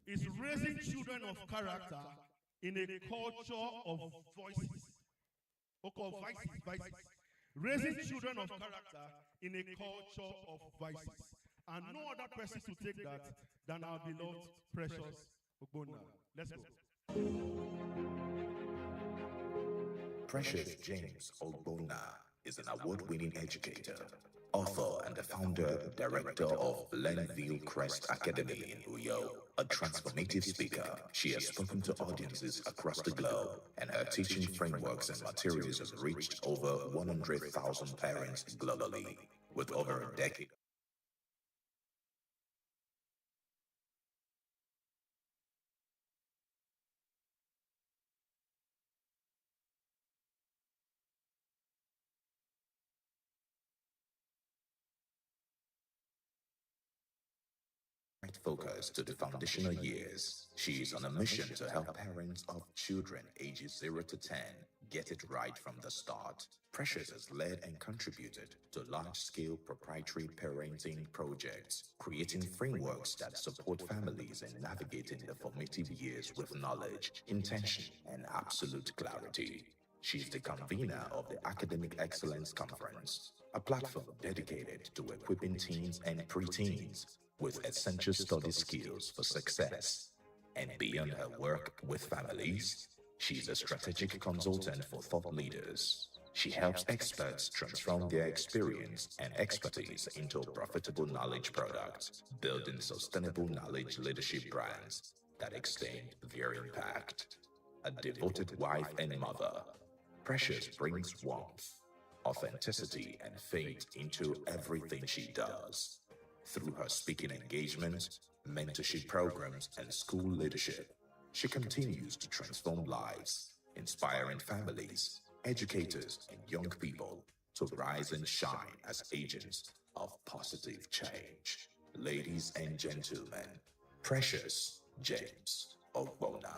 is raising children of character in a culture of voices. Okay, vices. Raising children of character in a culture of vices. And no other person to take that than our beloved Precious Ogbonna. Let's go. Precious James Ogbonna is an award-winning educator, author, and the founder, director of Glenville Crest Academy in Uyo. A transformative speaker, she has spoken to audiences across the globe, and her teaching frameworks and materials have reached over 100,000 parents globally, with over a decade. Focus to the foundational years. She is on a mission to help parents of children ages 0 to 10 get it right from the start. Precious has led and contributed to large-scale proprietary parenting projects, creating frameworks that support families in navigating the formative years with knowledge, intention, and absolute clarity. She's the convener of the Academic Excellence Conference, a platform dedicated to equipping teens and preteens with essential study skills for success. And beyond her work with families, she's a strategic consultant for thought leaders. She helps experts transform their experience and expertise into profitable knowledge products, building sustainable knowledge leadership brands that extend their impact. A devoted wife and mother, Precious brings warmth, authenticity, and faith into everything she does. Through her speaking engagements, mentorship programs, and school leadership, she continues to transform lives, inspiring families, educators, and young people to rise and shine as agents of positive change. Ladies and gentlemen, Precious James Ogbonna.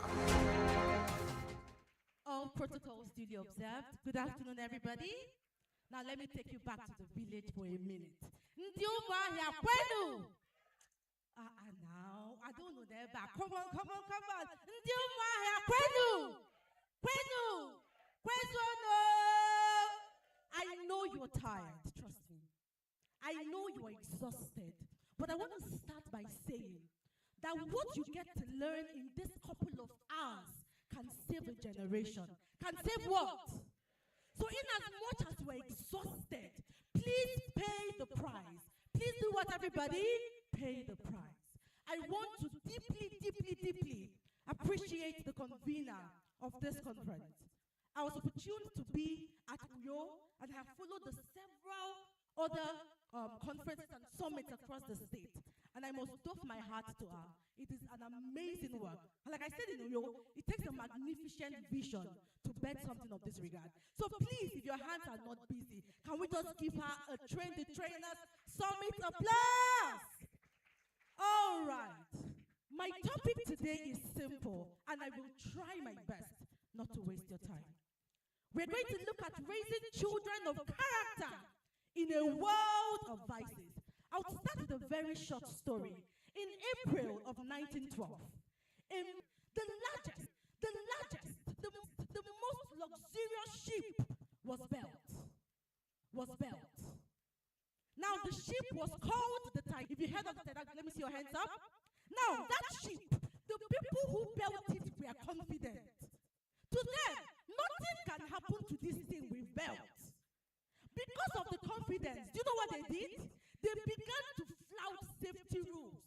All protocols duly observed. Good afternoon, everybody. Now let me take you back to the village for a minute. Now, I don't know that back. Come on. I know you're tired, trust me. I know you're exhausted. But I want to start by saying that what you get to learn in this couple of hours can save a generation. Can save what? So in as much as we're exhausted, please pay the price. Please do what, everybody? Pay the price. I want to deeply appreciate the convener of this conference. I was opportune to be at Uyo and have followed the several other conferences and summits across the state. And I must doff my hat to her. It is an amazing work. And like I said in Uyo, it takes a magnificent vision to bet something of this regard. So please, if your hands are not busy, can we just give her a Train the Trainers Summit applause? All right. My topic today is simple, and I will try my best not to waste your time. We're going to look at raising children of character in a world of vices. I'll start with a very short story. In April of 1912, the most luxurious ship was built. Now the ship was called the Titanic. If you heard of the Titanic, let me see your hands up. Now that ship, the people who built it were confident. To them, nothing can happen to this thing we built. Because of the confidence, do you know what they did? They began to flout safety rules.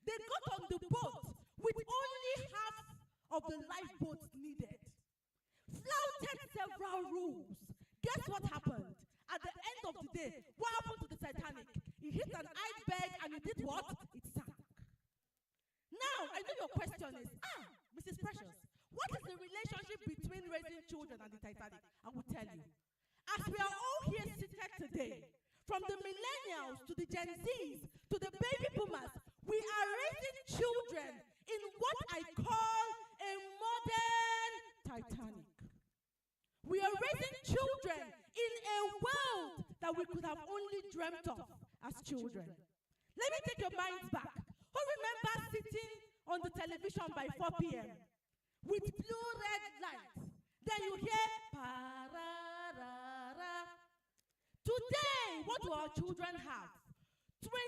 They got on the boat with only half of the lifeboats needed. Flouted several rules. Guess what happened? At the end of the day, what happened to the Titanic? It hit an iceberg and it did what? It sank. Now, I know your question is, Mrs. Precious, what is the relationship between raising children and the Titanic? I will tell you. As we are all here seated today, from the millennials to the Gen Zs to the baby boomers, we are raising children in what I call a modern Titanic. We are raising children in a world that we could have only dreamt of as children. Let me take your minds back. Who remembers sitting on the television by 4 p.m. with blue red lights. Then you hear pa-ra-ra-ra. Today, what do our children have? 24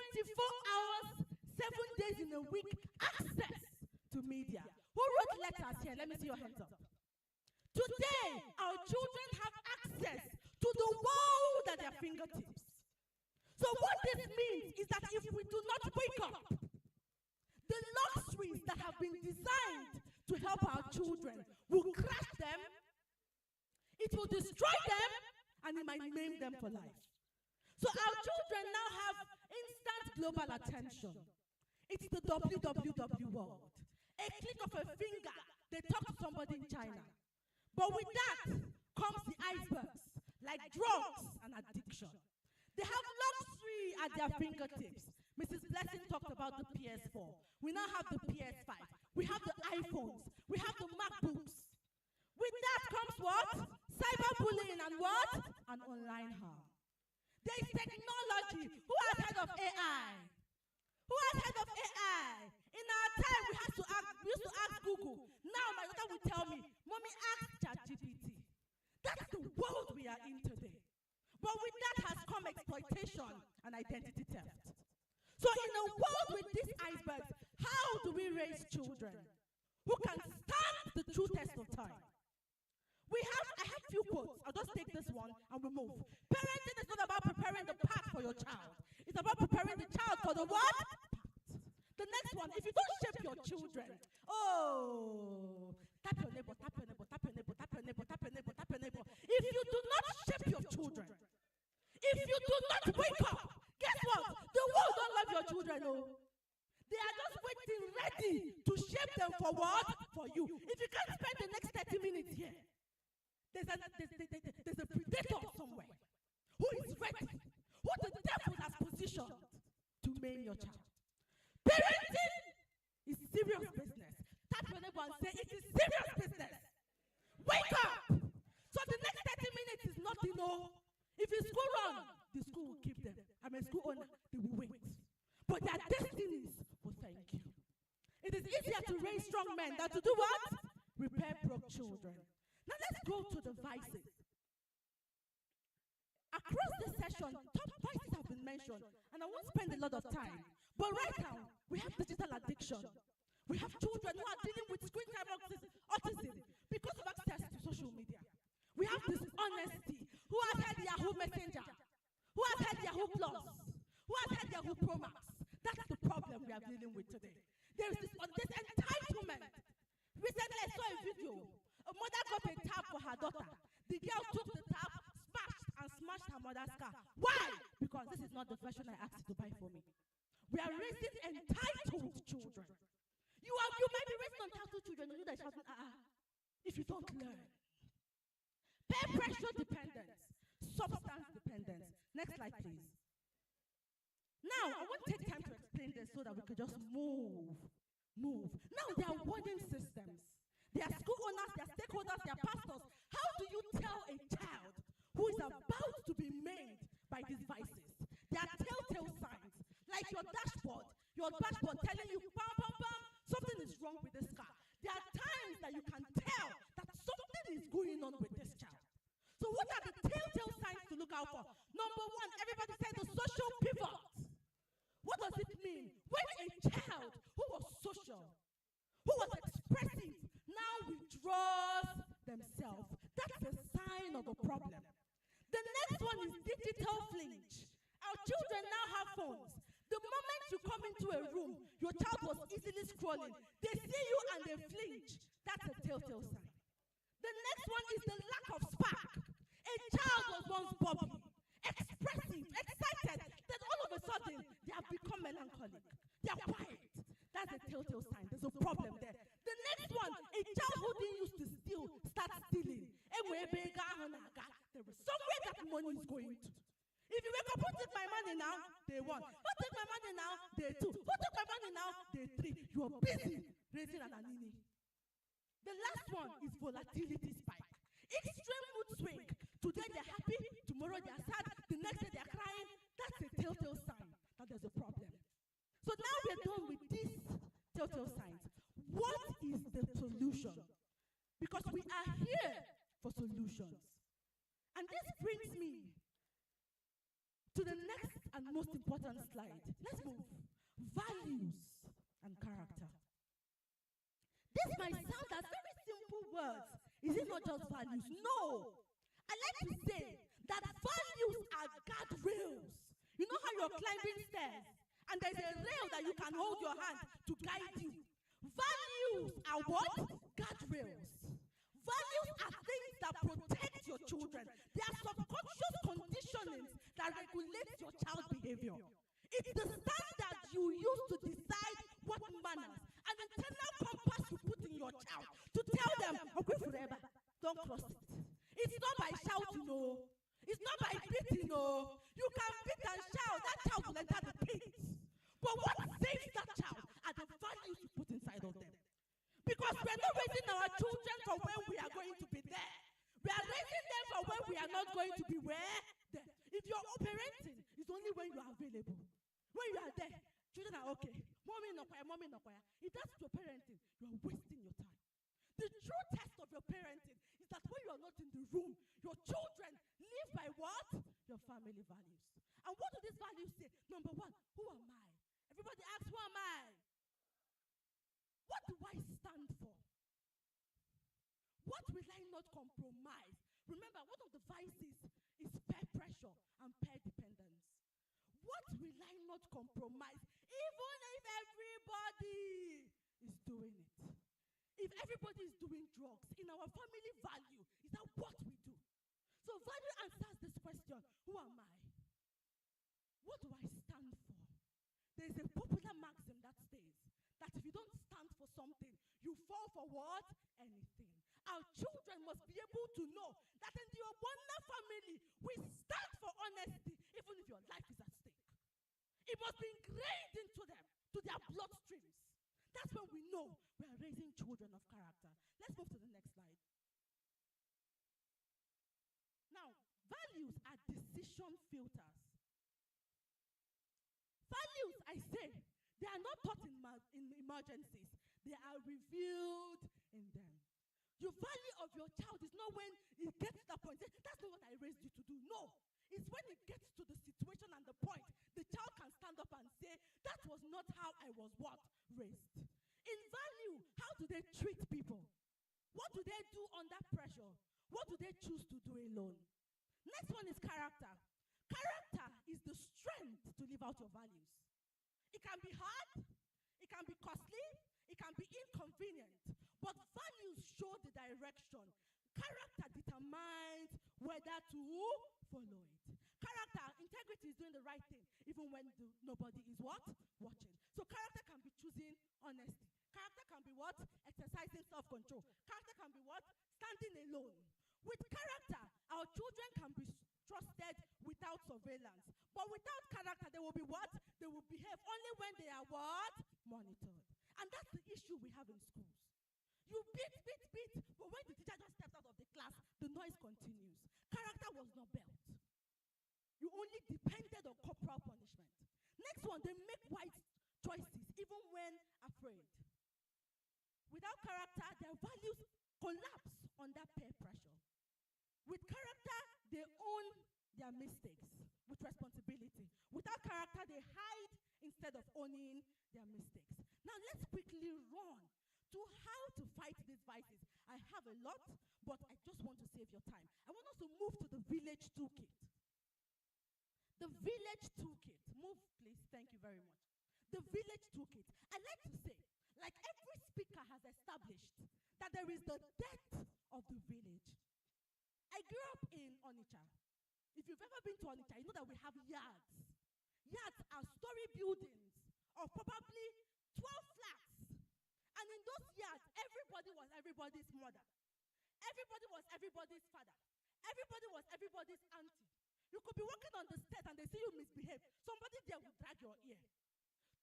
hours, 7 days in a week, access to media. Who wrote letters here? Let me see your hands up. Today, our children have access to the world at their fingertips. So what this means is that if we do not wake up, the luxuries that have been designed to help our children will crash them, it will destroy them, and it might maim them for life. So our children now have instant global attention. It's the WWW world. A click of a finger, they talk to somebody in China. But with that comes the icebergs, like drugs and addiction. They have luxury at their fingertips. Mrs. Blessing talked about the PS4. We now have the PS5. We have the iPhones. We have the MacBooks. With that comes what? Cyberbullying and what? And online harm. There is technology. Who has heard of AI? Who has heard of AI? In our time, we used to ask Google. Now my daughter will tell me, Mommy, ask ChatGPT. That's the world we are in today. But with that has come exploitation and identity theft. So in a world with these icebergs, how do we raise children who can stand the true test of time? I have few quotes. I'll just take this one and we move. Parenting is not about preparing the path for your child. It's about preparing the child for the what? Path. The next one, if you don't shape your children, tap your neighbor, tap your neighbor, tap your neighbor, tap your neighbor, tap your neighbor, tap your neighbor. If you do not shape your children, if you do not wake up, guess what? The world don't love your children, no. They are just waiting ready to shape them for what? For you. If you can't spend the next 30 minutes here, there's a predator somewhere who is ready, who the devil has positioned to maim your child. Parenting is serious business. Tap your neighbor and say, it is serious business. Wake up! So the next 30 minutes is nothing, no. If it's school run, the school will keep them. I'm a school owner, they will wait. But their destinies will thank you. It is easier to raise strong men than to do what? Repair broke children. Now let's go to the vices. Across this session, top vices have been mentioned, and I won't spend a lot of time. But right now, we have digital addiction. We have children who are dealing with screen time autism because of access to social media. We have dishonesty. Who has had Yahoo Messenger? Who has had Yahoo Plus? Who has had Yahoo Pro Max? That's the problem we are dealing with today. There is this entitlement. Recently, I saw a video. A mother got a tab for her daughter. The girl took the tab, smashed her mother's car. Why? Because this is not the version I asked you to buy for me. We are raising entitled children. You might be raising entitled children, and you that shouting, if you don't learn. Peer pressure dependence, substance dependence. Next slide, please. Now, I won't take time to explain this so that we could just move. Now, there are warning systems. There are school owners, there are stakeholders, there are pastors. How do you tell a child who is about to be maimed by these vices? There are telltale signs, like your dashboard telling you, bam, bam, bam, something is wrong with this car. There are times that you can tell that something is going on with this child. So what are the telltale signs to look out for? Number one, everybody said the social pivot. What does it mean? When a child who was social, who was expressive, now withdraws themselves, that's a sign of a problem. The next one is digital flinch. Our children now have phones. The moment you come into a room, your child was easily scrolling. They see you and they flinch. That's a telltale sign. The next one is the lack of spark. A child was once bubbly, expressive, excited. Then all of a sudden, they have become melancholic. They are quiet. That's a telltale sign. There's a problem there. The next one, a child who didn't used to steal, starts stealing. There is somewhere that money is going to. If you wake up, who took my money now? Day one. Who took my money now? Day two. Who took my money now? Day three. You are busy raising an anini. The last one is volatility spike. Extreme mood swing. Today they're happy, tomorrow they're sad, the next day they're crying. That's a telltale sign that there's a problem. So now we're done with these telltale signs. What is the solution? Because we are here for solutions. And this brings me to the next and most important slide. Let's move. Values and character. This might sound as very simple words. Is it not just values? No. I like to say that values are guardrails. You know how you're climbing stairs and there's a rail that you can hold your hand to guide you. Values are what? Guardrails. Values are things that protect your children. They are subconscious conditionings that regulate your child's behavior. It's the standard you use to decide what manners, an internal compass you put in your child to tell them, okay, forever, don't cross it. It's not by shouting, no. It's not by beating, no. You can beat and shout, that child will enter the pit. But what saves that child are the values you put inside of them. Because we're not raising our children for when we are going to be there. We are raising them for when we are not going to be where? There. If you're parenting, it's only when you are available. When you are there, children are okay. Mommy no choir, mommy no choir. If that's your parenting, you are wasting your time. The true test of your parenting is that when you are not in the room, your children live by what? Your family values. And what do these values say? Number one, who am I? Everybody asks, who am I? What do I stand for? What will I not compromise? Remember, one of the vices is peer pressure and peer dependence. What will I not compromise, even if everybody is doing it? If everybody is doing drugs, in our family value, is that what we do? So value answers this question, who am I? What do I stand for? There is a popular maxim that says that if you don't stand for something, you fall for what? Anything. Our children must be able to know that in the Obonna family, we stand for honesty, even if your life is at stake. It must be ingrained into them, to their bloodstreams. That's when we know we are raising children of character. Let's move to the next slide. Now, values are decision filters. Values, I say, they are not taught in emergencies. They are revealed in them. Your value of your child is not when it gets to that point, say, that's not what I raised you to do. No. It's when it gets to the situation and the point, the child can stand up and say, that was not how I was what? Raised. In value, how do they treat people? What do they do under pressure? What do they choose to do alone? Next one is character. Character is the strength to live out your values. It can be hard, it can be costly, it can be inconvenient, but values show the direction. Character determines whether to follow it. Character, integrity is doing the right thing, even when nobody is what? Watching. So character can be choosing honesty. Character can be what? Exercising self-control. Character can be what? Standing alone. With character, our children can be trusted without surveillance. But without character, they will be what? They will behave only when they are what? Monitored. And that's the issue we have in schools. You beat, but when the teacher just steps out of the class, the noise continues. Character was not built. You only depended on corporal punishment. Next one, they make wise choices even when afraid. Without character, their values collapse under peer pressure. With character, they own their mistakes with responsibility. Without character, they hide instead of owning their mistakes. Now let's quickly run to how to fight these vices. I have a lot, but I just want to save your time. I want us to move to the village toolkit. The village toolkit. Move, please. Thank you very much. The village toolkit. I like to say, like every speaker has established, that there is the death of the village. I grew up in Onitsha. If you've ever been to Onitsha, you know that we have yards. Yards are story buildings of probably 12 flats. And in those yards, everybody was everybody's mother. Everybody was everybody's father. Everybody was everybody's auntie. You could be walking on the stairs and they see you misbehave. Somebody there will drag your ear.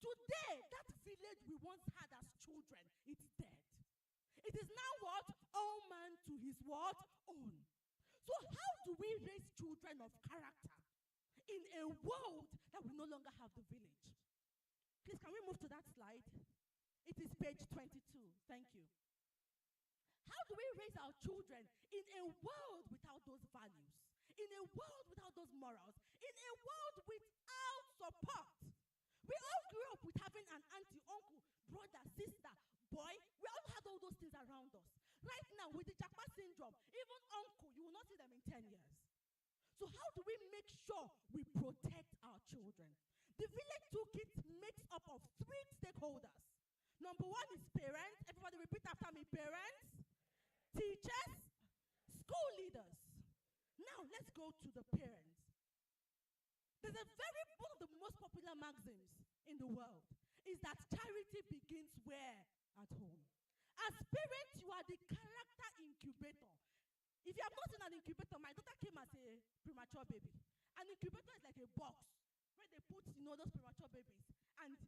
Today, that village we once had as children, it's dead. It is now what? All man to his what? Own. So how do we raise children of character in a world that we no longer have the village? Please, can we move to that slide? It is page 22. Thank you. How do we raise our children in a world without those values? In a world without those morals? In a world without support? We all grew up with having an auntie, uncle, brother, sister, boy. We all had all those things around us. Right now, with the Japa syndrome, even uncle, you will not see them in 10 years. So how do we make sure we protect our children? The village toolkit makes up of 3 stakeholders. Number 1 is parents. Everybody repeat after me. Parents, teachers, school leaders. Now let's go to the parents. There's one of the most popular maxims in the world is that charity begins where? At home. As parents, you are the character incubator. If you have not seen an incubator, my daughter came as a premature baby. An incubator is like a box where they put, those premature babies. And,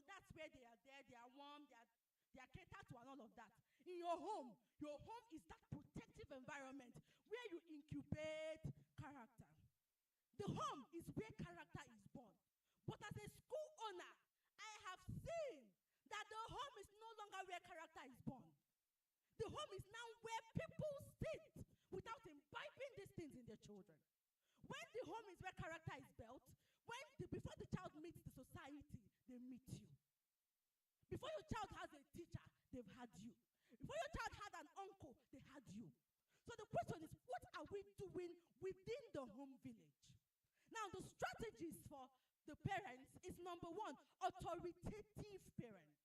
that's where they are there, they are warm, they are catered to and all of that. In your home is that protective environment where you incubate character. The home is where character is born. But as a school owner, I have seen that the home is no longer where character is born. The home is now where people sit without imbibing these things in their children. When the home is where character is built, before the child meets the society, they meet you. Before your child has a teacher, they've had you. Before your child had an uncle, they had you. So the question is, what are we doing within the home village? Now, the strategies for the parents is number 1, authoritative parent.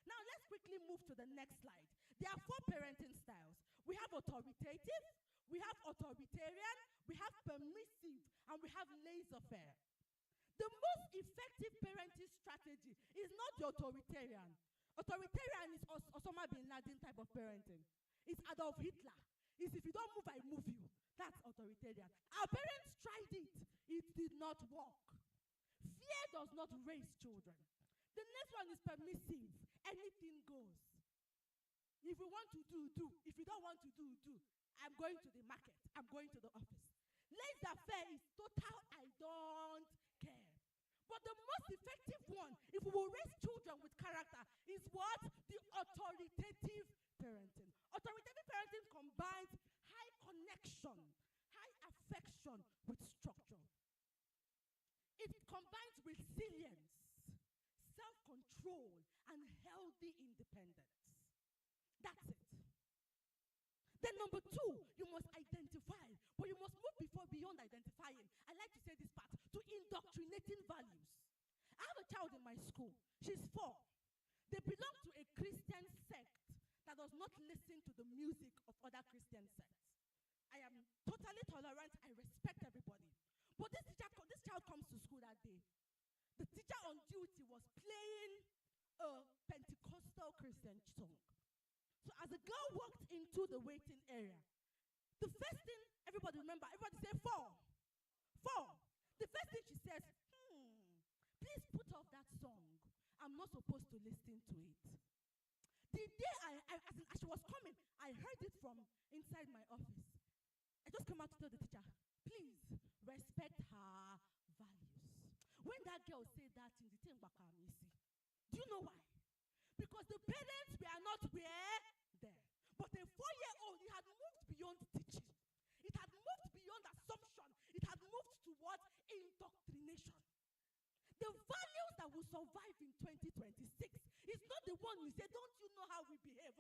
Now, let's quickly move to the next slide. There are 4 parenting styles. We have authoritative, we have authoritarian, we have permissive, and we have laissez-faire. The most effective parenting strategy is not the authoritarian. Authoritarian is Osama bin Laden type of parenting. It's Adolf Hitler. It's if you don't move, I move you. That's authoritarian. Our parents tried it. It did not work. Fear does not raise children. The next one is permissive. Anything goes. If you want to do. If you don't want to do. I'm going to the market. I'm going to the office. Laissez-faire is total I don't care. But the most effective one, if we will raise children with character, is what? The authoritative parenting. Authoritative parenting combines high connection, high affection with structure. It combines resilience, self-control, and healthy independence. That's it. Then number 2, you must identify, but you must move beyond identifying. I like to say this part, to indoctrinating values. I have a child in my school. She's 4. They belong to a Christian sect that does not listen to the music of other Christian sects. I am totally tolerant. I respect everybody. But this child comes to school that day. The teacher on duty was playing a Pentecostal Christian song. So as the girl walked into the waiting area, the first thing, everybody say 4. 4. The first thing she says, please put off that song. I'm not supposed to listen to it. The day as she was coming, I heard it from inside my office. I just came out to tell the teacher, please respect her values. When that girl said that in the thing, do you know why? Because the parents were not there. But a 4-year-old, he had moved beyond teaching. It had moved beyond assumption. It had moved towards indoctrination. The values that will survive in 2026 is not the one you say, don't you know how we behave?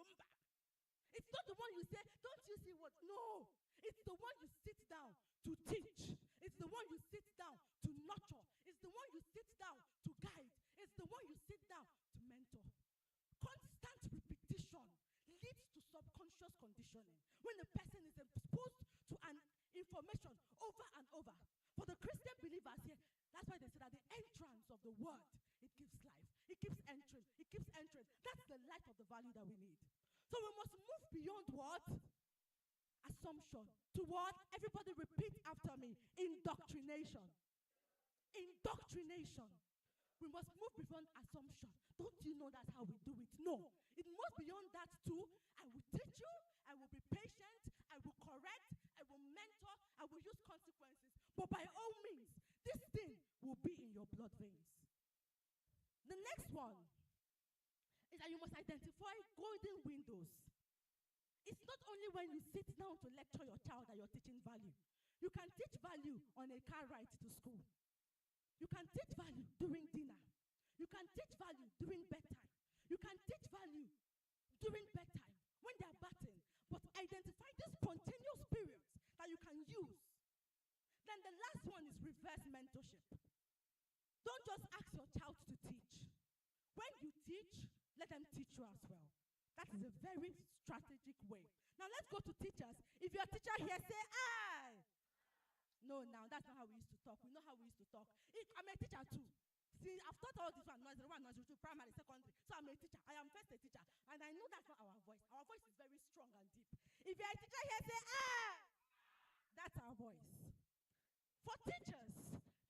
It's not the one you say, don't you see what? No. It's the one you sit down to teach. It's the one you sit down to nurture. It's the one you sit down to guide. It's the one you sit down to mentor. Constant repetition leads to subconscious conditioning. When a person is exposed to an information over and over. For the Christian believers here, that's why they say that the entrance of the word, it gives life. It keeps entering. It keeps entering. That's the light of the value that we need. So we must move beyond what? Assumption. To what? Everybody repeat after me. Indoctrination. Indoctrination. We must move beyond assumption. Don't you know that's how we do it? No. It moves beyond that too. I will teach you. I will be patient. I will correct. I will mentor. I will use consequences. But by all means, this thing will be in your blood veins. The next one is that you must identify golden windows. It's not only when you sit down to lecture your child that you're teaching value. You can teach value on a car ride to school. You can teach value during dinner. You can teach value during bedtime. You can teach value during bedtime when they are batting. But identify these spontaneous periods that you can use. Then the last one is reverse mentorship. Don't just ask your child to teach. When you teach, let them teach you as well. That is a very strategic way. Now let's go to teachers. If you're a teacher here, say, I. No, now that's not how we used to talk. We know how we used to talk. I'm a teacher too. See, I've taught all this one, nursery 1, nursery 2, primary, secondary. So I'm a teacher. I am first a teacher. And I know that's not our voice. Our voice is very strong and deep. If you're a teacher here, say, ah! That's our voice. For teachers,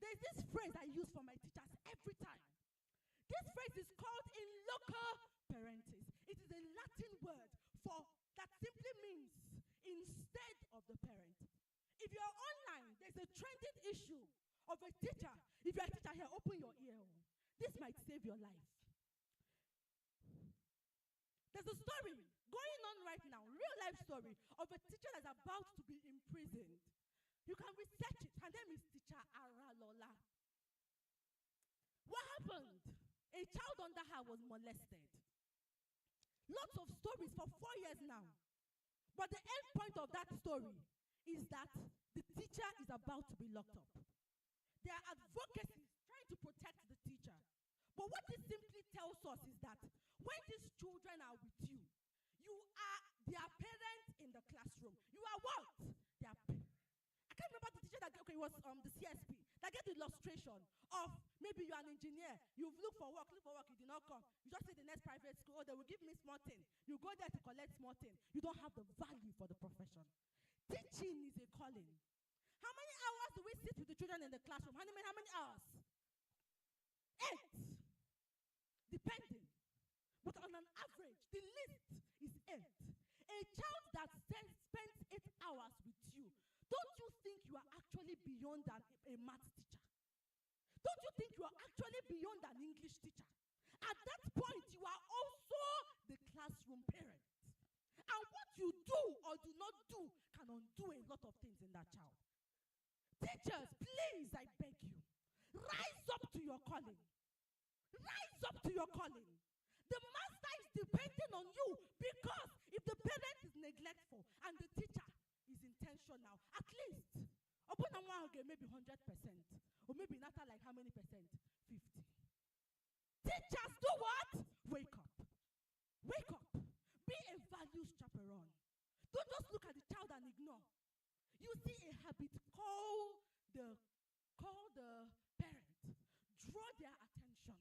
there's this phrase I use for my teachers every time. This phrase is called in loco parentis. It is a Latin word for that simply means instead of the parent. If you're online, there's a trending issue of a teacher. If you're a teacher here, open your ear. This might save your life. There's a story going on right now, real life story, of a teacher that's about to be imprisoned. You can research it. Her name is Teacher Aralola. What happened? A child under her was molested. Lots of stories for 4 years now. But the end point of that story is that the teacher is about to be locked up. There are advocacies trying to protect the teacher. But what this simply tells us is that when these children are with you, you are their parent in the classroom. You are what? I can't remember the teacher that, okay, it was the CSP, that gave the illustration of maybe you're an engineer, you've looked for work, you did not come. You just say the next private school, oh, they will give me small thing. You go there to collect small thing. You don't have the value for the profession. Teaching is a calling. How many hours do we sit with the children in the classroom? How many hours? 8. Depending. But on an average, the least is 8. A child that spends 8 hours with you, don't you think you are actually beyond a math teacher? Don't you think you are actually beyond an English teacher? At that point, you are also the classroom parent. And what you do or do not do can undo a lot of things in that child. Teachers, please, I beg you, rise up to your calling. Rise up to your calling. The master is depending on you, because if the parent is neglectful and the teacher is intentional, at least, maybe 100%, or maybe not like how many percent? 50. Teachers, do what? Wake up. Wake up. Be a values chaperone. Don't just look at the child and ignore. You see a habit, call the parent. Draw their attention.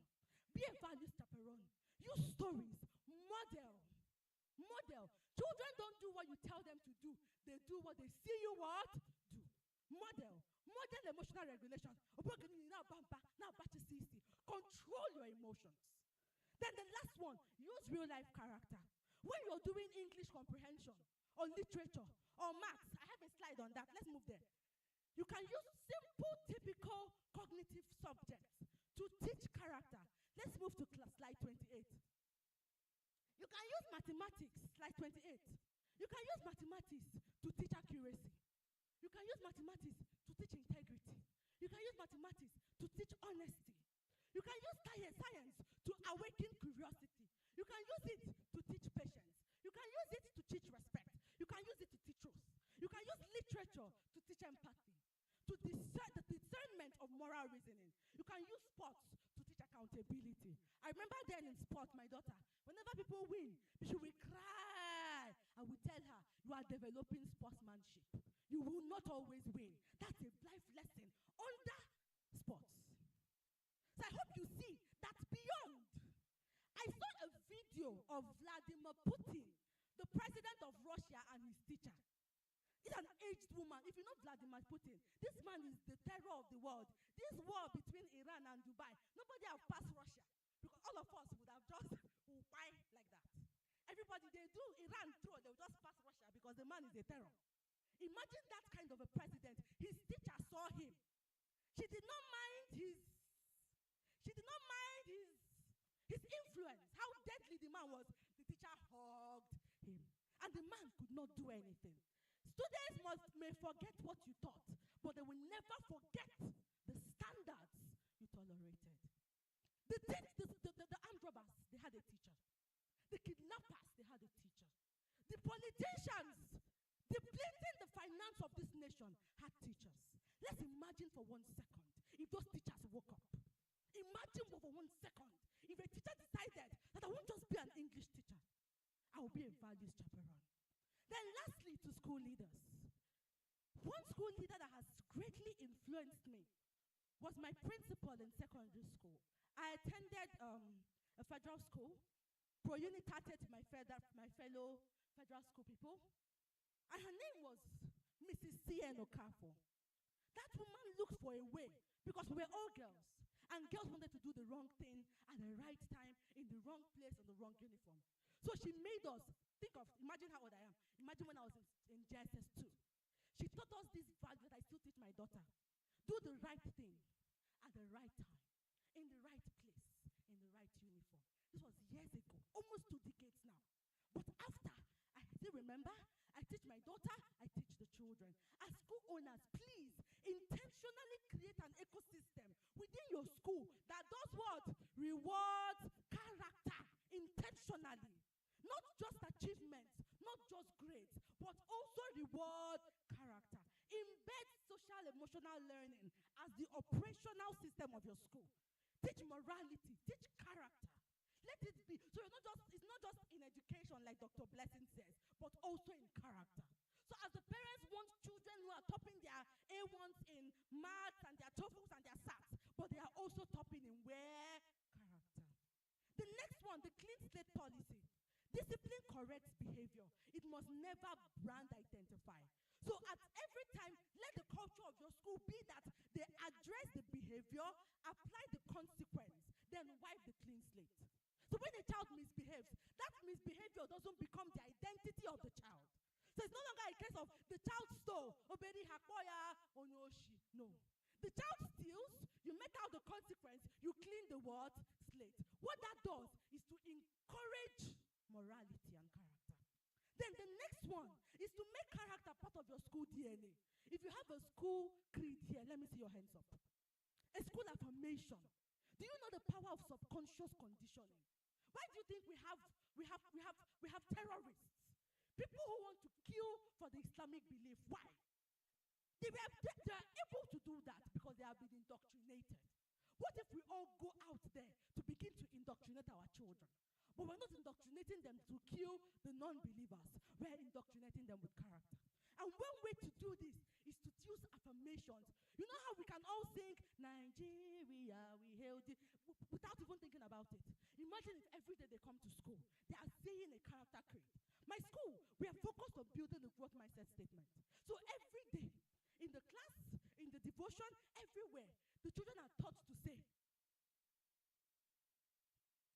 Be a values chaperone. Use stories. Model. Children don't do what you tell them to do. They do what they see you what? Do. Model emotional regulation. Control your emotions. Then the last one, use real life character. When you're doing English comprehension or literature or maths, I have a slide on that. Let's move there. You can use simple, typical cognitive subjects to teach character. Let's move to slide 28. You can use mathematics, slide 28. You can use mathematics to teach accuracy. You can use mathematics to teach integrity. You can use mathematics to teach honesty. You can use science to awaken curiosity. You can use it to teach patience. You can use it to teach respect. You can use it to teach truth. You can use literature to teach empathy, to discern the discernment of moral reasoning. You can use sports to teach accountability. I remember then in sport, my daughter, whenever people win, she will cry. I will tell her, you are developing sportsmanship. You will not always win. That's a life lesson under sports. So I hope you see that's beyond. I saw a video of Vladimir Putin, the president of Russia, and his teacher. He's an aged woman. If you know Vladimir Putin, this man is the terror of the world. This war between Iran and Dubai, nobody have passed Russia, because all of us would have just why like that. Everybody, they do Iran through, they will just pass Russia because the man is a terror. Imagine that kind of a president. His teacher saw him. She did not mind his influence, how deadly the man man was, the teacher hugged him. And the man could not do anything. Students may forget what you taught, but they will never forget the standards you tolerated. The armed robbers, they had a teacher. The kidnappers, they had a teacher. The politicians, depleting the finance of this nation, had teachers. Let's imagine for 1 second if those teachers woke up. Imagine for 1 second if a teacher decided that I won't just be an English teacher, I will be a values chaperone. Then lastly, to school leaders. One school leader that has greatly influenced me was my principal in secondary school. I attended a federal school, pro-unitated to my fellow federal school people. And her name was Mrs. C.N. Okafor. That woman looked for a way, because we were all girls, and girls wanted to do the wrong thing at the right time, in the wrong place, in the wrong uniform. So she made us imagine how old I am. Imagine when I was in JSS 2. She taught us this value that I still teach my daughter. Do the right thing at the right time, in the right place, in the right uniform. This was years ago, almost 2 decades now. But after, I still remember, I teach my daughter, I teach the children. As school owners, please intentionally create an ecosystem within your school that does what? Rewards character intentionally. Not just achievements, not just grades, but also reward character. Embed social emotional learning as the operational system of your school. Teach morality, teach character. Let it be. So it's not just in education like Dr. Blessing says, but also in character. So as the parents want children who are topping their A1s in maths and their TOEFLs and their SATs, but they are also topping in where? Character. The next one, the clean slate policy. Discipline corrects behavior. It must never brand identify. So at every time, let the culture of your school be that they address the behavior, apply the consequence, then wipe the clean slate. So when a child misbehaves, that misbehavior doesn't become the identity of the child. So it's no longer a case of the child stole, obedi hakoya, onyoshi. No. The child steals, you make out the consequence, you clean the what? Slate. What that does is to encourage morality and character. Then the next one is to make character part of your school DNA. If you have a school creed here, let me see your hands up. A school affirmation. Do you know the power of subconscious conditioning? Why do you think we have terrorists? People who want to kill for the Islamic belief. Why? They are able to do that because they have been indoctrinated. What if we all go out there to begin to indoctrinate our children? But we're not indoctrinating them to kill the non-believers. We're indoctrinating them with character. And one way to do this is to use affirmations. You know how we can all sing, Nigeria, we hail thee, without even thinking about it. Imagine if every day they come to school, they are saying a character creed. My school, we are focused on building the growth mindset statement. So every day, in the class, in the devotion, everywhere, the children are taught to say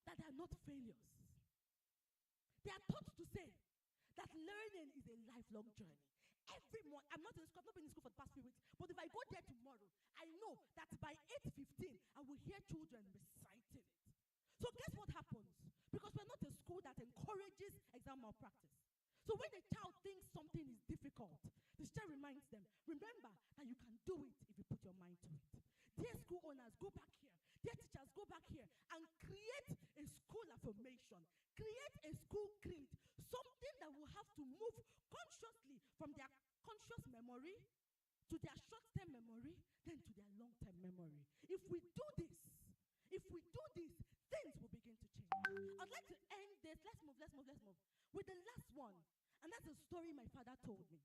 that they are not failures. They are taught to say that learning is a lifelong journey. Every month, I've not been in school for the past few weeks, but if I go there tomorrow, I know that by 8:15, I will hear children reciting it. So guess what happens? Because we're not a school that encourages exam malpractice. So when a child thinks something is difficult, the teacher reminds them, remember that you can do it if you put your mind to it. Dear school owners, go back here. Dear teachers, go back here and create a school affirmation. Create a school creed. Something that will have to move consciously from their conscious memory to their short-term memory, then to their long-term memory. If we do this, things will begin to change. I'd like to end this. Let's move. With the last one. And that's a story my father told me.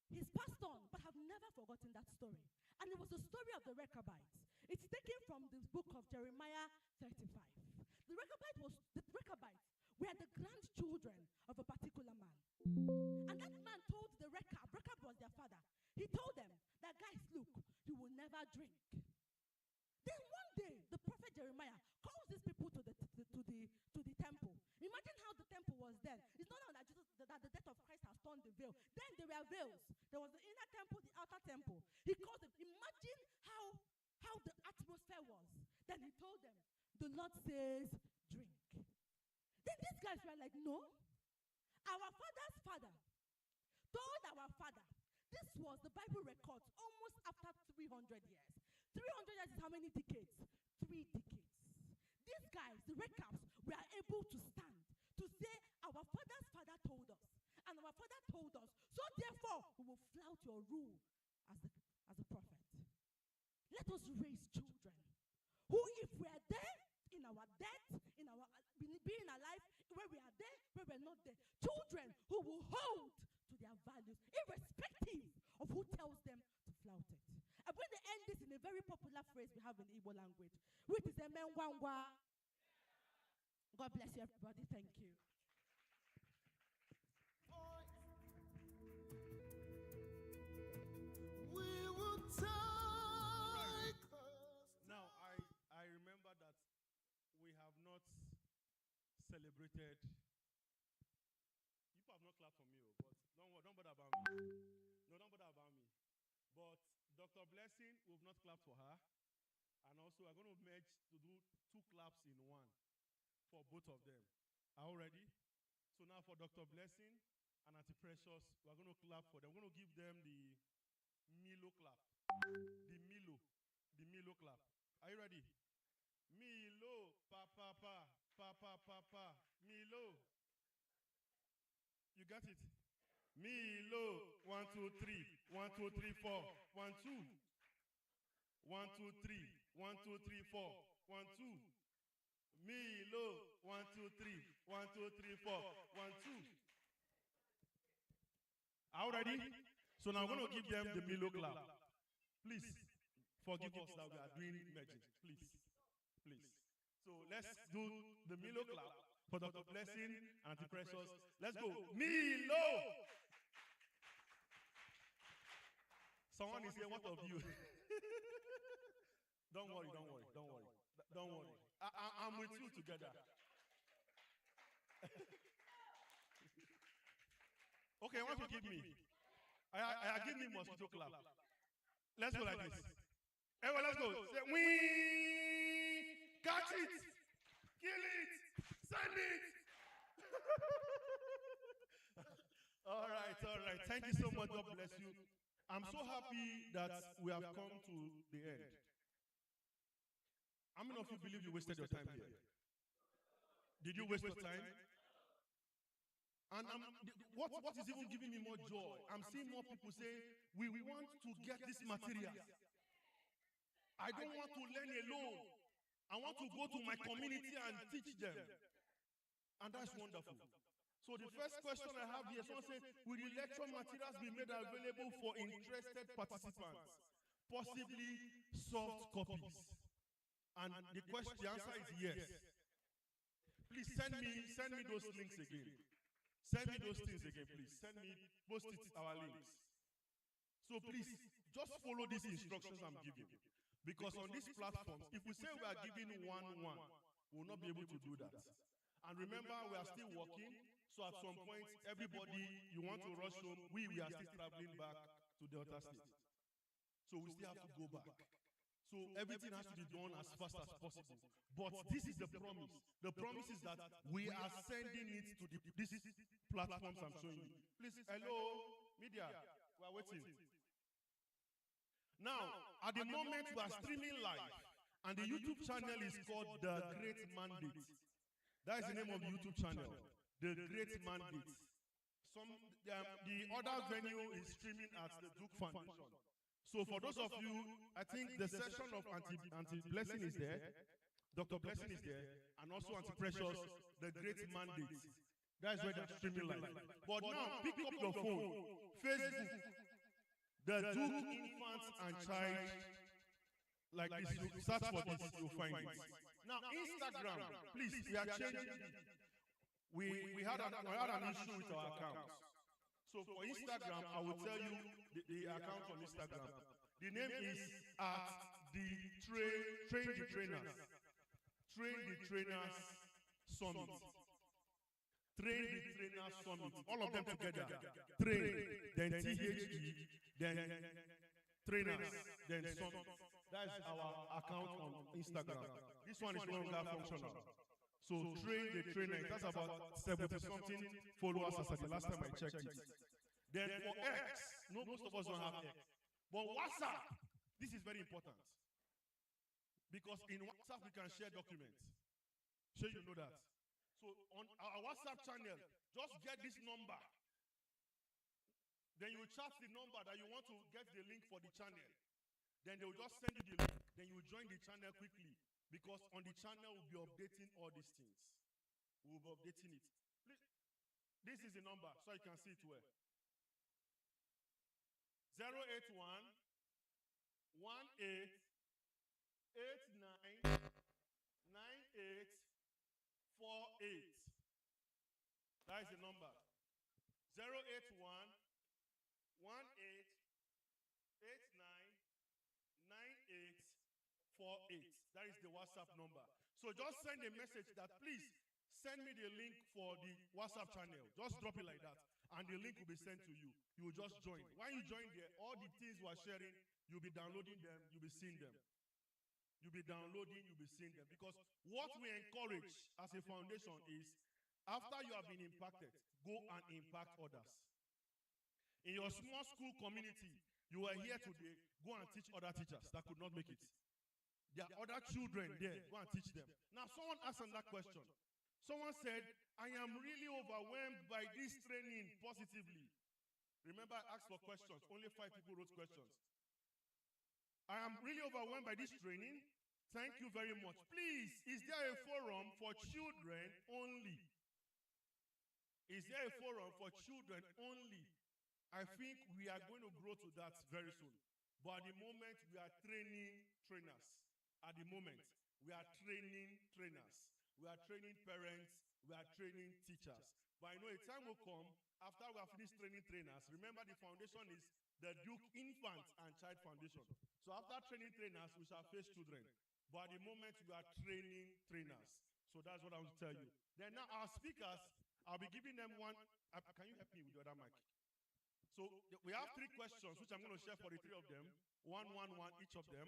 He's passed on, but I've never forgotten that story. And it was the story of the Rechabites. It's taken from the book of Jeremiah 35. The Rechabites were the grandchildren of a particular man. And that man told the Rechab was their father. He told them that, guys, look, you will never drink. Then one day, the prophet Jeremiah calls these people to the temple. Imagine how the temple was then. It's not now that the death of Christ has torn the veil. Then there were veils. There was the inner temple, the outer temple. He called them. Imagine how the atmosphere was. Then he told them, the Lord says, drink. Then these guys were like, no. Our father's father told our father. This was the Bible records almost after 300 years. 300 years is how many decades? 3 decades. These guys, the red caps, were able to stand to say, our father's father told us. And our father told us. So therefore, we will flout your rule as a prophet. Let us raise children who, if we are there in our death, in our being alive, where we are there, where we're not there, children who will hold to their values, irrespective of who tells them to flout it. I'm going to end this in a very popular phrase we have in Igbo language, which is Emengwangwa. God bless you, everybody. Thank you. We will take Now, I remember that we have not celebrated. You have not clapped for me, but don't bother about me. No, don't bother about me. But Dr. Blessing, we've not clapped for her. And also, we're going to merge to do 2 claps in one for both of them. Are you ready? So now for Dr. Blessing and Auntie Precious, we're going to clap for them. We're going to give them the Milo clap. The Milo clap. Are you ready? Milo, pa, Milo. You got it? Milo, 1, 2, 3, 1, 2, 3, 4, 1, 2. 1, 2, 3, 1, 2, 3, 4, 1, 2. Milo, 1, 2, 3, 1, 2, 3, 4, 1, 2. Are you ready? So now I'm going to give them the Milo clap. Please forgive us that we are doing magic. Please. So let's do the Milo clap for Dr. Blessing and Auntie Precious. Let's go. Milo! Someone is here, what of you? Don't worry. I'm with you together. Okay, what you give me? I give me mosquito clap. Let's go like this. Everyone, let's go. Say, wee! Catch it! Kill it! Send it! All right. Thank you so much. God bless you. I'm so happy that we have come to the end. How many of you believe you wasted your time here? Did you waste your time? And what is even giving me more joy? I'm seeing more people say, we want to get this material. I don't want to learn alone. I want to go to my community and teach them. And that's wonderful. So the first question I have here, someone says, will the lecture materials be made available for interested participants? Possibly soft copies. And the answer is yes. Please send me those links again. Send me those things again, please. Post it our links. So please, just follow these instructions I'm giving. Because on these platforms, if we say we are giving one, we'll not be able to do that. And remember, we are still working. So at some point, everybody, you want to rush home, we are still traveling back to Delta State. So we still have to go back. So everything has to be done as fast as possible. But this is the promise. The promise is that we are sending it to these platforms I'm showing you. Please, hello, media, we are waiting. Now, at the moment, we are streaming live, and the YouTube channel is called The Great Mandate. That is the name of the YouTube channel, The Great Mandate. The other venue is streaming at the Duke Foundation. So for those of you, I think the session of Auntie Blessing is there, Dr. Blessing is there, and also Auntie Precious, The Great Mandate. That's where they're streaming live. But now, pick up your phone, Facebook, The Duke Infant and Child, like this, you search for this, you'll find it. Now, Instagram, please, we are changing it. We had an issue with our accounts. So for Instagram, I will tell you the account on Instagram. The name is at the Train the Trainers. Train the Trainers Summit. Train the Trainers Summit. All of them together. Train, then THE, then Trainers, then Summit. That's our account on Instagram. This one is no longer functional. So train the trainer. That's about 70 something followers as at the last time I checked it. Then for X, no, most of us don't have X. But WhatsApp, this is very important. Because in WhatsApp we can share documents. Sure you know that. So on our WhatsApp channel, just get this number. Then you chat the number that you want to get the link for the channel. Then they will just send you the link. Then you join the channel quickly. Because on the channel we'll be updating all these things. We'll be updating it. Please, this is the number so you can see it well. 081 18 89 9848. That is the number. 081 18 89 9848. That is the WhatsApp number. So just send a message that please send me the link for the WhatsApp channel. Just drop it like that. And the link will be sent to you. You will just join. When you join there, all the things we are sharing, you'll be downloading them, you'll be seeing them. You'll be downloading, you'll be seeing them. Because what we encourage as a foundation is, after you have been impacted, go and impact others. In your small school community, you are here today, go and teach other teachers that could not make it. There are other children there, go and teach them. Now, someone asked that question. Someone said, I am really overwhelmed by this training positively. Remember, I asked for questions. Only 5 people wrote questions. I am really overwhelmed by this training. Thank you very much. Please, is there a forum for children only? Is there a forum for children only? I think we are going to grow to that very soon. But at the moment, we are training trainers. At the moment, we are training trainers. We are training parents. We are training teachers. But I know a time will come after we have finished training trainers. Remember, the foundation is the Duke Infant and Child Foundation. So after training trainers, we shall face children. But at the moment, we are training trainers. So that's what I want to tell you. Then now our speakers, I'll be giving them one. Can you help me with the other mic? So we have 3 questions, which I'm going to share for the 3 of them. One, each of them,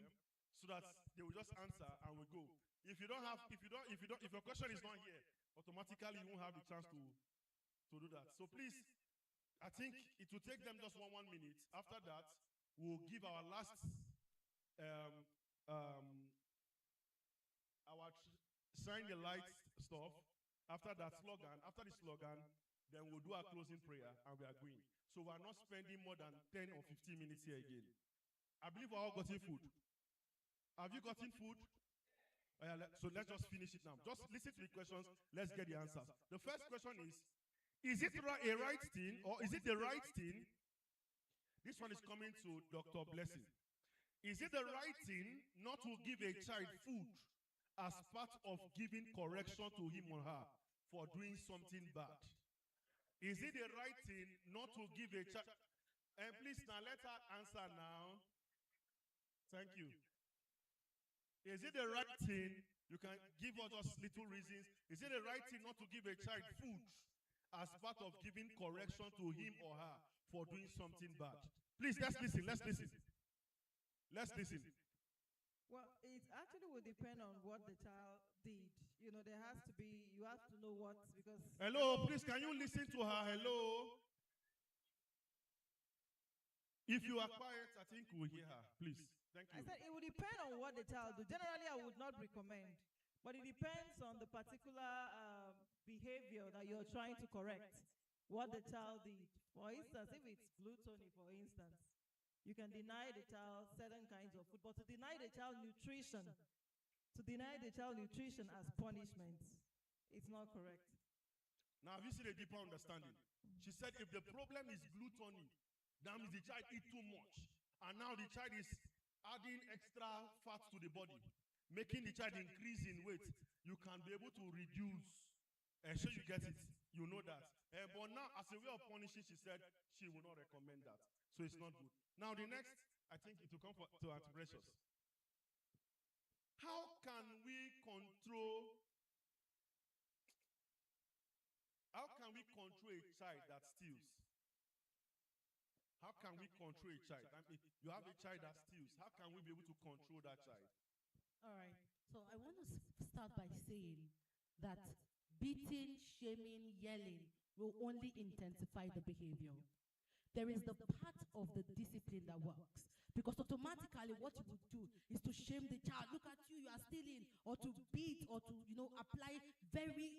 so that they will just answer and we go. If your question is not here, automatically you won't have the chance to do that. So please, I think it will take them just one minute. After that, we'll give our last shine the light stuff. After that slogan, after the slogan, then we'll do our closing prayer and we are going. So we're not spending more than 10 or 15 minutes here again. I believe we're all gotten food. Have you gotten food? So let's just finish it now. Just listen to the questions. Let's get the answers. The first question is it a right thing or is it the right thing? This one is coming to Dr. Blessing. Is it the right thing not to give a child food as part of giving correction to him or her for doing something bad? Is it the right thing not to give a child? And please now let her answer now. Thank you. Is it the right thing? You can give us just little reasons. Is it the right thing not to give a child food as part of giving correction to him or her for doing something bad? Please, let's listen. Let's listen. Let's listen. Well, it actually will depend on what the child did. You know, there has to be, you have to know what, because... Hello, please, can you listen to her? Hello? If you are quiet, I think we'll hear her. Please. Thank you. I said it would depend on what the child do. Generally, I would not recommend. But it depends on the particular behavior that you're trying to correct, what the child did. For instance, if it's gluttony, for instance, you can deny the child certain kinds of food, but to deny the child nutrition as punishment, it's not correct. Now, have you seen a deeper understanding? She said if the problem is gluttony, that means the child eat too much. And now the child is adding extra fat to the body, making the child increase in weight. You can be able to reduce. So you get it. You know that. But now, as a way of punishing, she said she will not recommend that. So it's not good. Now, the next, I think it will come to Auntie Precious. How can we control a child that steals? How can we control a child? I mean, you have a child that steals. How can we be able to control that child? All right. So I want to start by saying that beating, shaming, yelling will only intensify the behavior. There is the part of the discipline that works. Because automatically what you would do is to shame the child. Look at you, you are stealing. Or to beat, or to, apply very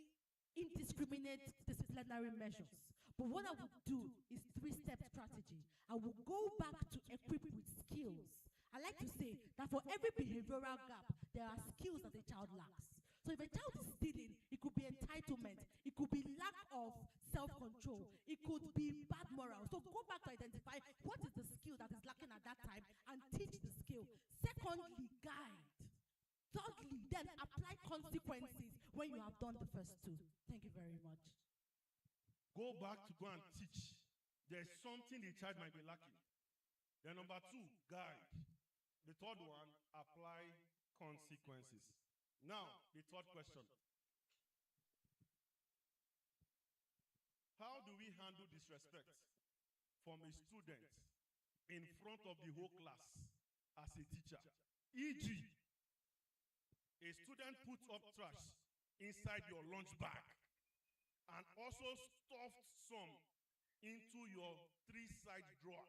indiscriminate disciplinary measures. But what I would do is three-step strategy. I will go back to equip with skills. I like to say that for every behavioral gap, there are skills that the child lacks. So if a child is stealing, it could be entitlement, it could be lack of self-control, it could be bad morals. So go back to identify what is the skill that is lacking at that time and teach the skill. Secondly, guide. Thirdly, then apply consequences when you have done the first two. Thank you very much. Go back to go and teach. There's something the child might be lacking. Then number two, guide. The third one, apply consequences. Now, the third question. How do we handle disrespect from a student in front of the whole class as a teacher? E.g., a student puts up trash inside your lunch bag and also stuffed some into your three-side drawer.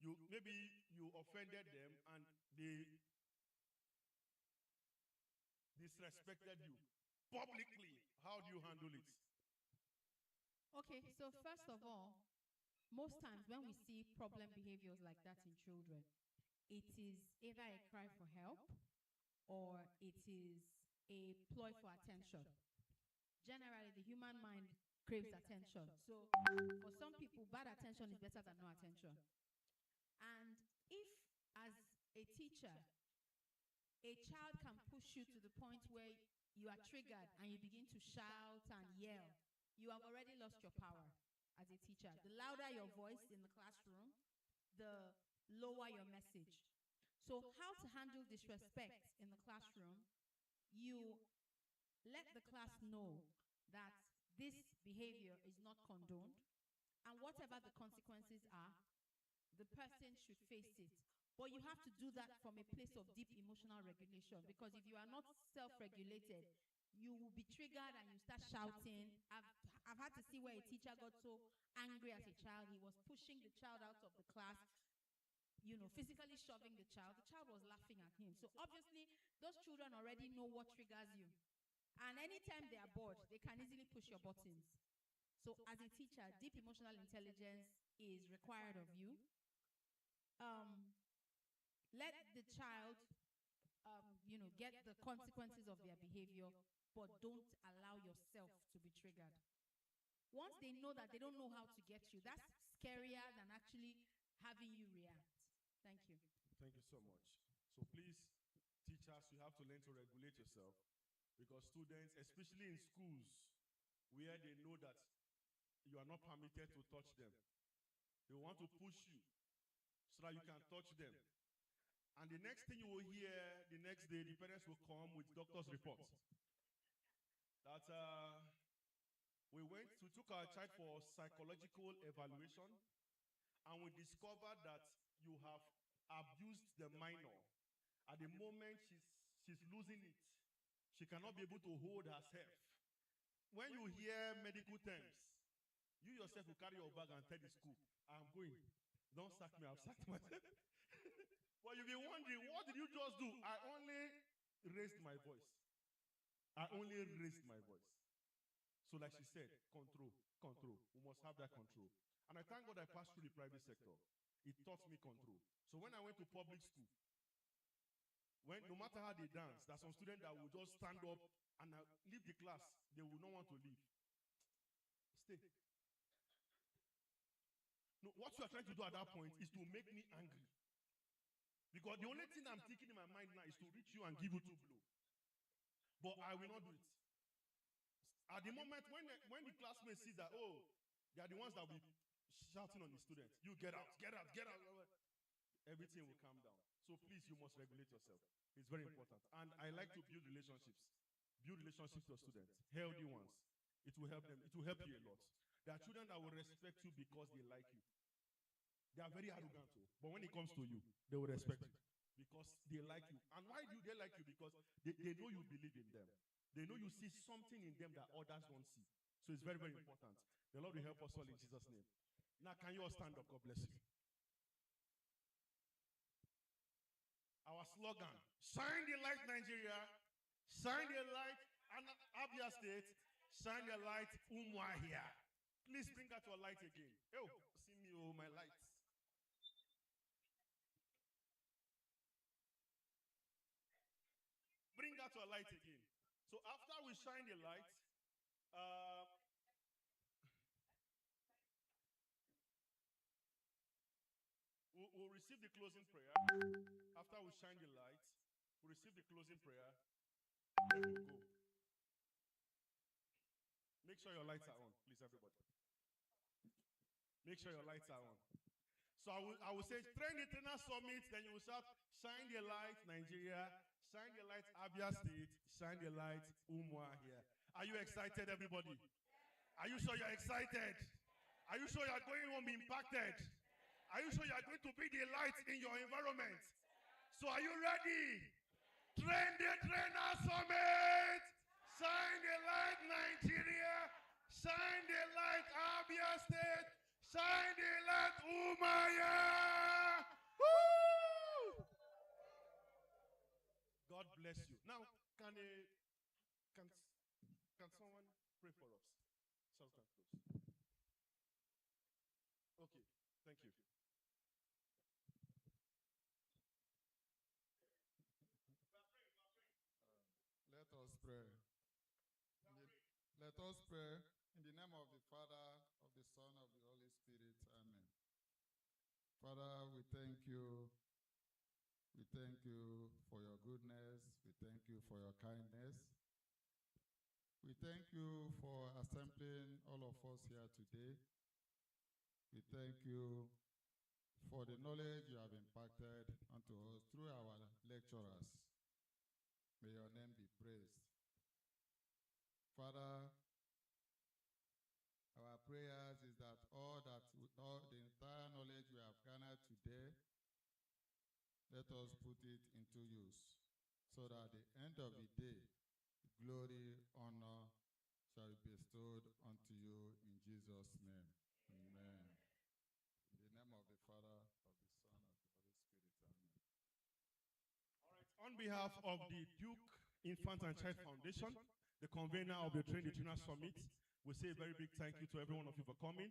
Maybe you offended them and they disrespected you publicly. How do you handle it? Okay, so first of all, most times when we see problem behaviors like that in children, it is either a cry for help or it is a ploy for attention. Generally, the human mind craves attention. So for some people, bad attention is better than no attention. And if, as a teacher, a child can push you to the point where you are triggered and you begin to shout and yell, you have already lost your power as a teacher. The louder your voice in the classroom, the lower your message. So how to handle disrespect in the classroom? You let the class know that this behavior is not condoned, and whatever the consequences are, the person should face it. But you have to do that from a place of deep emotional regulation, because if you are not self-regulated, you will be triggered and you start shouting. I've had to see where a teacher got so angry as a child, he was pushing the child out of the class, physically shoving the child. The child was laughing at him. So obviously, those children already know what triggers you. And anytime they are bored, they can easily push your buttons. So as a teacher, deep emotional intelligence is required of you. Let the child, get the consequences of their behavior, but don't allow yourself to be triggered. Once they know that they don't know how to get you, that's scarier than actually having you react. Thank you. Thank you so much. So please, teachers, you have to learn to regulate yourself, because students, especially in schools, where they know that you are not permitted to touch them, they want to push you so that you can touch them. And the next thing you will hear, the next day, the parents will come with doctor's reports that we took our child for psychological evaluation, and we discovered that you have abused the minor. At the moment, she's losing it. She cannot be able to hold herself. When you hear medical terms, you yourself will carry your bag and tell the school, I'm going. Don't sack me, I've sacked myself. But you'll be wondering, what did you just do? I only raised my voice. I only raised my voice. So like she said, control. We must have that control. And I thank God I passed through the private sector. It taught me control. So when I went to public school, no matter how they dance, there's some students that will just stand up and leave the class. They will not want to leave. Stay. No, what you are trying to do at that point is to make me angry. Because the only thing I'm thinking in my mind now is to reach you and give you 2 blows. But I will not do it. At the moment, when the classmates see that, oh, they are the ones that will be shouting on the students, you get out, get out, get out, everything will calm down. So please, you must regulate yourself. It's very important. And I like to build relationships. Build relationships with students, healthy ones. It will help them. It will help you a lot. There are children that will respect you because they like you. They are very arrogant too. But when it comes to you, they will respect you because they like you. And why do they like you? Because they know you believe in them. They know you see something in them that others don't see. So it's very, very important. The Lord will help us all in Jesus' name. Now, can you all stand up? God bless you. Our slogan, shine the light, Nigeria. Shine the light, Abia State. Shine the light, Umuahia. Please bring out your light again. Oh, see me, oh, my lights. Bring out your light again. So after we shine the light, we'll receive the closing prayer. After we shine the light, we'll receive the closing prayer. Then we'll go. Make sure your lights are on, please, everybody. Make sure your lights are on. So I will say, train the trainer summit, then you will shout, shine the light, Nigeria, shine the light, Abia State, shine the light, Umuahia. Are you excited, everybody? Are you sure you're excited? Are you sure you're going to be impacted? Are you sure you're going to be the light in your environment? So are you ready? Train the trainer summit, shine the light, Nigeria, shine the light, Abia State, shine the light, Umuahia. Woo! God bless you. Now, can someone pray for us? So can close. Okay, thank you. Let us pray. Let us pray in the name of the Father, of the Son, of the Holy Spirit. Amen. Father, we thank you. We thank you for your goodness. We thank you for your kindness. We thank you for assembling all of us here today. We thank you for the knowledge you have imparted unto us through our lecturers. May your name be praised. Father, our prayers is that all the entire knowledge we have garnered today, let us put it into use, so that at the end of the day, glory, honor shall be bestowed unto you in Jesus' name. Amen. In the name of the Father, of the Son, of the Holy Spirit. Amen. All right. On behalf of the Duke Infant and Child Foundation, the convener of the Train the Trainer Summit, we say a very big thank you to every one of you for coming.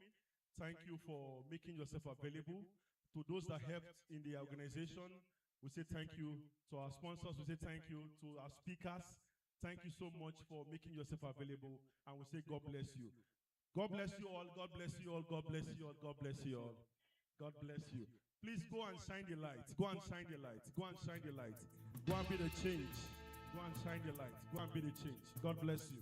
Thank you for making yourself available. To those that helped in the organization, we say thank you. To our sponsors, we say thank you. To our speakers, thank you so much for making yourself available. And we say God bless you. God bless you all. God bless you all. God bless you all. God bless you all. God bless you. Please go and shine the light. Go and shine the light. Go and shine the light. Go and be the change. Go and shine the light. Go and be the change. God bless you.